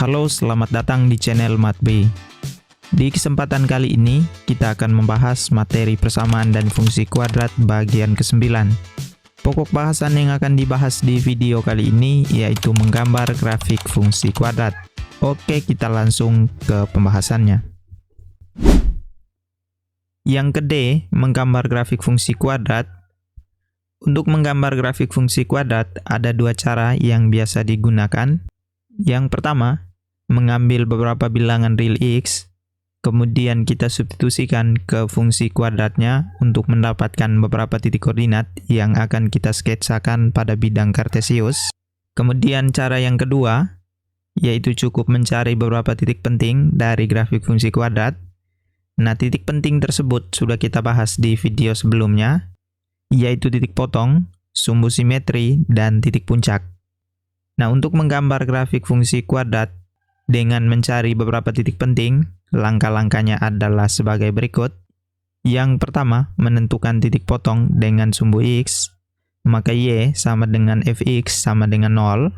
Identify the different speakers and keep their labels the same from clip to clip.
Speaker 1: Halo, selamat datang di channel MathB. Di kesempatan kali ini, kita akan membahas materi persamaan dan fungsi kuadrat bagian ke-9. Pokok bahasan yang akan dibahas di video kali ini yaitu menggambar grafik fungsi kuadrat. Oke, kita langsung ke pembahasannya. Yang ke D, menggambar grafik fungsi kuadrat. Untuk menggambar grafik fungsi kuadrat, ada dua cara yang biasa digunakan. Yang pertama, mengambil beberapa bilangan real X, kemudian kita substitusikan ke fungsi kuadratnya untuk mendapatkan beberapa titik koordinat yang akan kita sketsakan pada bidang kartesius. Kemudian cara yang kedua, yaitu cukup mencari beberapa titik penting dari grafik fungsi kuadrat. Nah, titik penting tersebut sudah kita bahas di video sebelumnya, yaitu titik potong, sumbu simetri, dan titik puncak. Nah, untuk menggambar grafik fungsi kuadrat dengan mencari beberapa titik penting, langkah-langkahnya adalah sebagai berikut. Yang pertama, menentukan titik potong dengan sumbu X, maka Y sama dengan Fx sama dengan 0.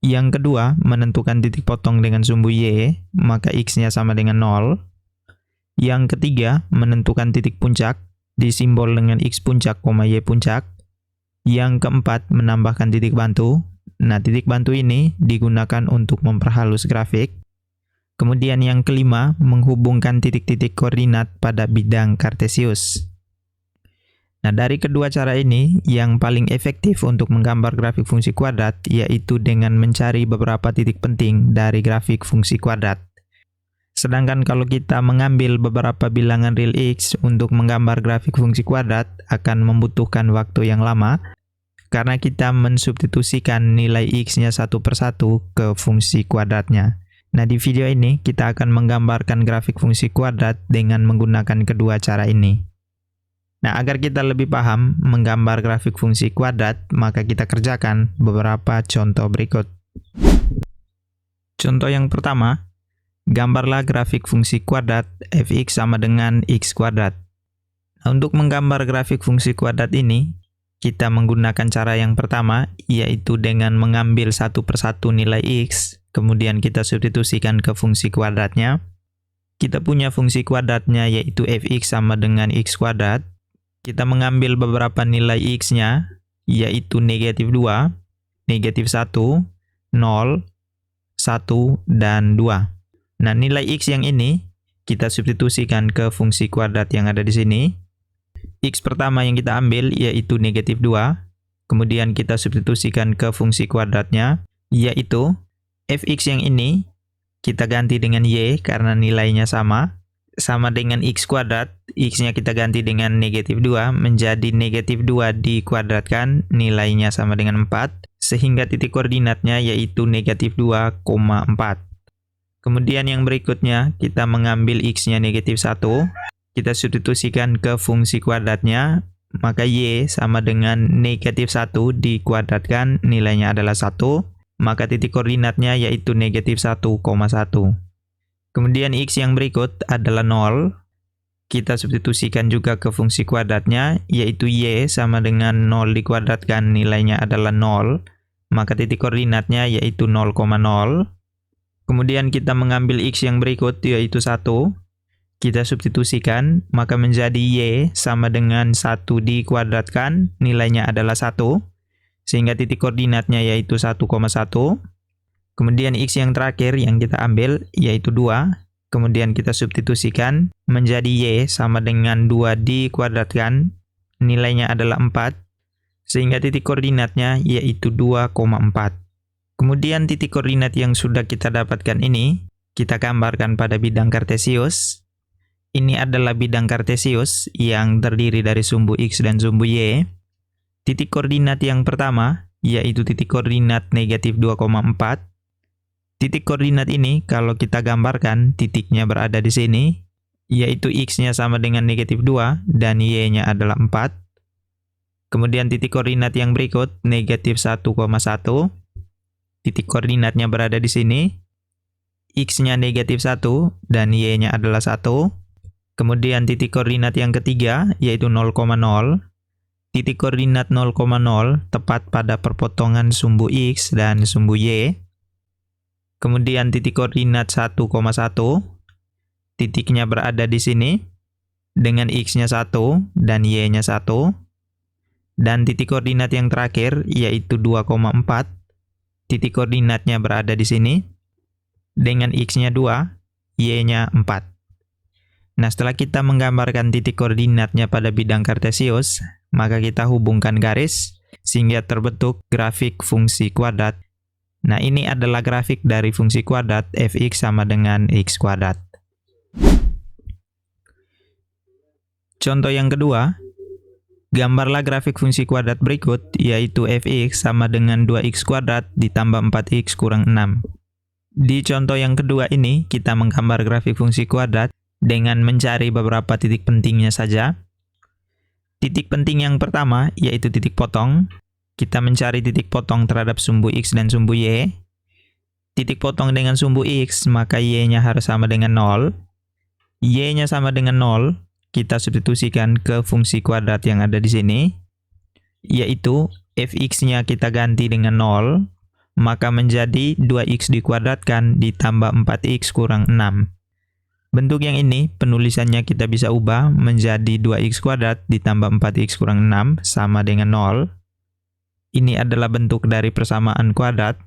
Speaker 1: Yang kedua, menentukan titik potong dengan sumbu Y, maka X-nya sama dengan 0. Yang ketiga, menentukan titik puncak, disimbol dengan X puncak, Y puncak. Yang keempat, menambahkan titik bantu. Nah, titik bantu ini digunakan untuk memperhalus grafik. Kemudian yang kelima, menghubungkan titik-titik koordinat pada bidang kartesius. Nah, dari kedua cara ini, yang paling efektif untuk menggambar grafik fungsi kuadrat yaitu dengan mencari beberapa titik penting dari grafik fungsi kuadrat. Sedangkan kalau kita mengambil beberapa bilangan real X untuk menggambar grafik fungsi kuadrat akan membutuhkan waktu yang lama, karena kita mensubstitusikan nilai X-nya satu persatu ke fungsi kuadratnya. Nah, di video ini kita akan menggambarkan grafik fungsi kuadrat dengan menggunakan kedua cara ini. Nah, agar kita lebih paham menggambar grafik fungsi kuadrat, maka kita kerjakan beberapa contoh berikut. Contoh yang pertama, gambarlah grafik fungsi kuadrat fx sama dengan x kuadrat. Nah, untuk menggambar grafik fungsi kuadrat ini, kita menggunakan cara yang pertama, yaitu dengan mengambil satu persatu nilai X, kemudian kita substitusikan ke fungsi kuadratnya. Kita punya fungsi kuadratnya yaitu Fx sama dengan X kuadrat. Kita mengambil beberapa nilai X-nya, yaitu negatif 2, negatif 1, 0, 1, dan 2. Nah, nilai X yang ini kita substitusikan ke fungsi kuadrat yang ada di sini. X pertama yang kita ambil yaitu negatif 2, kemudian kita substitusikan ke fungsi kuadratnya, yaitu Fx yang ini kita ganti dengan Y karena nilainya sama dengan X kuadrat. X-nya kita ganti dengan negatif 2 menjadi negatif 2 dikuadratkan, nilainya sama dengan 4, sehingga titik koordinatnya yaitu negatif 2,4. Kemudian yang berikutnya, kita mengambil X-nya negatif 1, kita substitusikan ke fungsi kuadratnya, maka Y sama dengan negatif 1 dikuadratkan, nilainya adalah 1, maka titik koordinatnya yaitu negatif 1,1. Kemudian X yang berikut adalah 0, kita substitusikan juga ke fungsi kuadratnya, yaitu Y sama dengan 0 dikuadratkan, nilainya adalah 0, maka titik koordinatnya yaitu 0,0. Kemudian kita mengambil X yang berikut yaitu 1, kita substitusikan, maka menjadi Y sama dengan 1 dikuadratkan, nilainya adalah 1, sehingga titik koordinatnya yaitu 1,1. Kemudian X yang terakhir yang kita ambil yaitu 2, kemudian kita substitusikan, menjadi Y sama dengan 2 dikuadratkan, nilainya adalah 4, sehingga titik koordinatnya yaitu 2,4. Kemudian titik koordinat yang sudah kita dapatkan ini, kita gambarkan pada bidang kartesius. Ini adalah bidang kartesius yang terdiri dari sumbu X dan sumbu Y. Titik koordinat yang pertama, yaitu titik koordinat negatif 2,4. Titik koordinat ini, kalau kita gambarkan, titiknya berada di sini, yaitu X-nya sama dengan negatif 2, dan Y-nya adalah 4. Kemudian titik koordinat yang berikut, negatif 1,1. Titik koordinatnya berada di sini, X-nya negatif 1, dan Y-nya adalah 1. Kemudian titik koordinat yang ketiga, yaitu 0,0. Titik koordinat 0,0 tepat pada perpotongan sumbu X dan sumbu Y. Kemudian titik koordinat 1,1, titiknya berada di sini, dengan X-nya 1 dan Y-nya 1. Dan titik koordinat yang terakhir, yaitu 2,4, titik koordinatnya berada di sini, dengan X-nya 2, Y-nya 4. Nah, setelah kita menggambarkan titik koordinatnya pada bidang kartesius, maka kita hubungkan garis, sehingga terbentuk grafik fungsi kuadrat. Nah, ini adalah grafik dari fungsi kuadrat fx sama dengan x kuadrat. Contoh yang kedua, gambarlah grafik fungsi kuadrat berikut, yaitu fx sama dengan 2x kuadrat ditambah 4x kurang 6. Di contoh yang kedua ini, kita menggambar grafik fungsi kuadrat dengan mencari beberapa titik pentingnya saja. Titik penting yang pertama, yaitu titik potong. Kita mencari titik potong terhadap sumbu X dan sumbu Y. Titik potong dengan sumbu X, maka Y-nya harus sama dengan 0. Y-nya sama dengan 0, kita substitusikan ke fungsi kuadrat yang ada di sini, yaitu fx-nya kita ganti dengan 0, maka menjadi 2x dikuadratkan ditambah 4x kurang 6. Bentuk yang ini, penulisannya kita bisa ubah menjadi 2x kuadrat ditambah 4x kurang 6 sama dengan 0. Ini adalah bentuk dari persamaan kuadrat.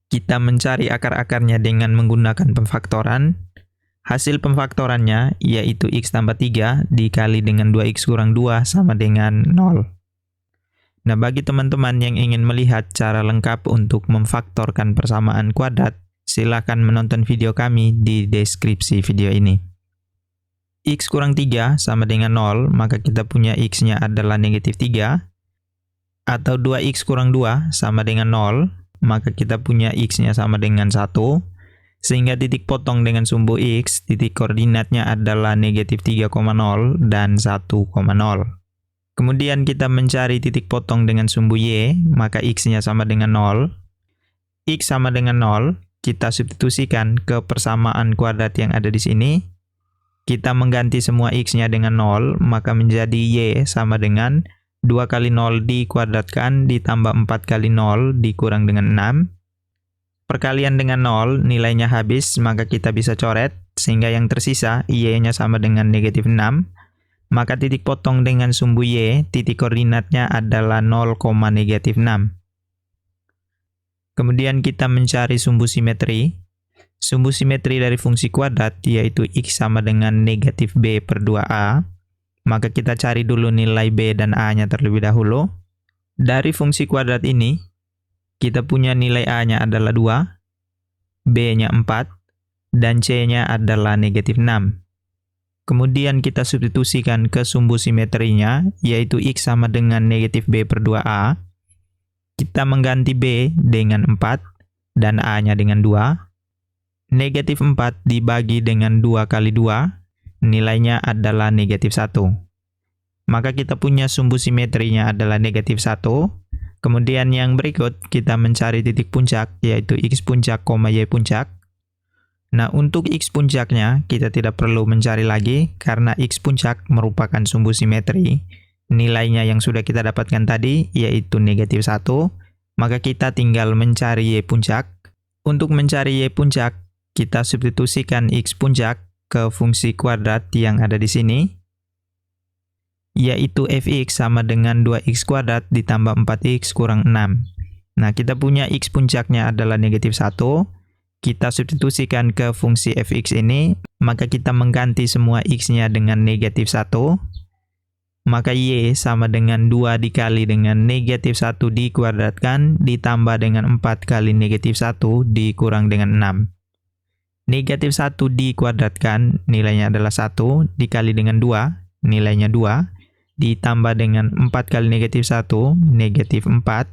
Speaker 1: Kita mencari akar-akarnya dengan menggunakan pemfaktoran. Hasil pemfaktorannya yaitu x tambah 3 dikali dengan 2x kurang 2 sama dengan 0. Nah, bagi teman-teman yang ingin melihat cara lengkap untuk memfaktorkan persamaan kuadrat, silakan menonton video kami di deskripsi video ini. X kurang 3 sama dengan 0, maka kita punya x-nya adalah negatif 3. Atau 2x kurang 2 sama dengan 0, maka kita punya x-nya sama dengan 1. Sehingga titik potong dengan sumbu X, titik koordinatnya adalah negatif 3,0 dan 1,0. Kemudian kita mencari titik potong dengan sumbu Y, maka X-nya sama dengan 0. X sama dengan 0, kita substitusikan ke persamaan kuadrat yang ada di sini. Kita mengganti semua X-nya dengan 0, maka menjadi Y sama dengan 2 kali 0 dikuadratkan ditambah 4 kali 0 dikurang dengan 6. Perkalian dengan 0, nilainya habis, maka kita bisa coret, sehingga yang tersisa, Y-nya sama dengan negatif 6. Maka titik potong dengan sumbu Y, titik koordinatnya adalah 0, negatif 6. Kemudian kita mencari sumbu simetri. Sumbu simetri dari fungsi kuadrat, yaitu X sama dengan negatif B per 2A. Maka kita cari dulu nilai B dan A-nya terlebih dahulu. Dari fungsi kuadrat ini, kita punya nilai A-nya adalah 2, B-nya 4, dan C-nya adalah negatif 6. Kemudian kita substitusikan ke sumbu simetrinya, yaitu X sama dengan negatif B per 2A. Kita mengganti B dengan 4, dan A-nya dengan 2. Negatif 4 dibagi dengan 2 kali 2, nilainya adalah negatif 1. Maka kita punya sumbu simetrinya adalah negatif 1. Kemudian yang berikut, kita mencari titik puncak, yaitu X puncak, Y puncak. Nah, untuk X puncaknya, kita tidak perlu mencari lagi, karena X puncak merupakan sumbu simetri. Nilainya yang sudah kita dapatkan tadi, yaitu negatif 1. Maka kita tinggal mencari Y puncak. Untuk mencari Y puncak, kita substitusikan X puncak ke fungsi kuadrat yang ada di sini, yaitu fx sama dengan 2x kuadrat ditambah 4x kurang 6. Nah, kita punya X puncaknya adalah negatif 1. Kita substitusikan ke fungsi fx ini, maka kita mengganti semua x-nya dengan negatif 1. Maka y sama dengan 2 dikali dengan negatif 1 dikuadratkan ditambah dengan 4 kali negatif 1 dikurang dengan 6. Negatif 1 dikuadratkan, nilainya adalah 1, dikali dengan 2, nilainya 2, ditambah dengan 4 kali negatif 1, negatif 4,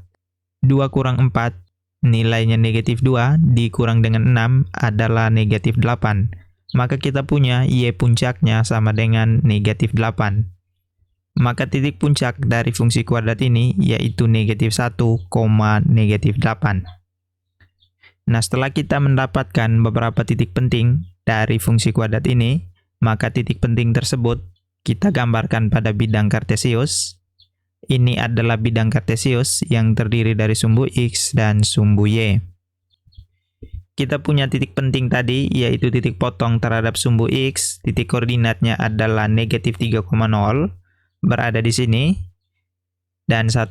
Speaker 1: 2 kurang 4, nilainya negatif 2, dikurang dengan 6 adalah negatif 8. Maka kita punya Y puncaknya sama dengan negatif 8. Maka titik puncak dari fungsi kuadrat ini yaitu negatif 1, negatif 8. Nah, setelah kita mendapatkan beberapa titik penting dari fungsi kuadrat ini, maka titik penting tersebut kita gambarkan pada bidang kartesius. Ini adalah bidang kartesius yang terdiri dari sumbu X dan sumbu Y. kita punya titik penting tadi, yaitu titik potong terhadap sumbu X, titik koordinatnya adalah negatif 3,0, berada di sini, dan 1,0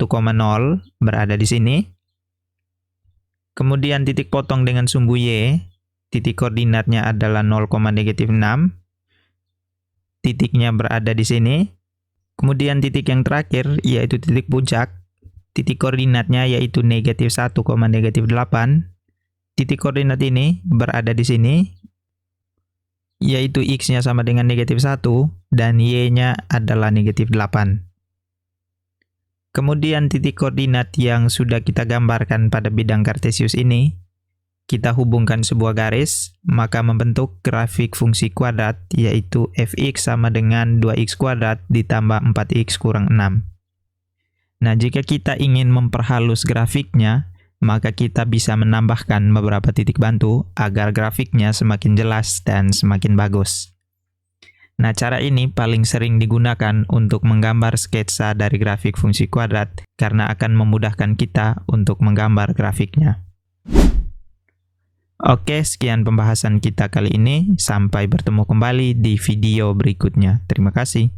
Speaker 1: berada di sini. Kemudian titik potong dengan sumbu Y, titik koordinatnya adalah 0,6, titiknya berada di sini. Kemudian titik yang terakhir, yaitu titik puncak, titik koordinatnya yaitu negatif 1,8. Titik koordinat ini berada di sini, yaitu X-nya sama dengan negatif 1, dan Y-nya adalah negatif 8. Kemudian titik koordinat yang sudah kita gambarkan pada bidang kartesius ini, kita hubungkan sebuah garis, maka membentuk grafik fungsi kuadrat, yaitu fx sama dengan 2x kuadrat ditambah 4x kurang 6. Nah, jika kita ingin memperhalus grafiknya, maka kita bisa menambahkan beberapa titik bantu agar grafiknya semakin jelas dan semakin bagus. Nah, cara ini paling sering digunakan untuk menggambar sketsa dari grafik fungsi kuadrat karena akan memudahkan kita untuk menggambar grafiknya. Oke, sekian pembahasan kita kali ini. Sampai bertemu kembali di video berikutnya. Terima kasih.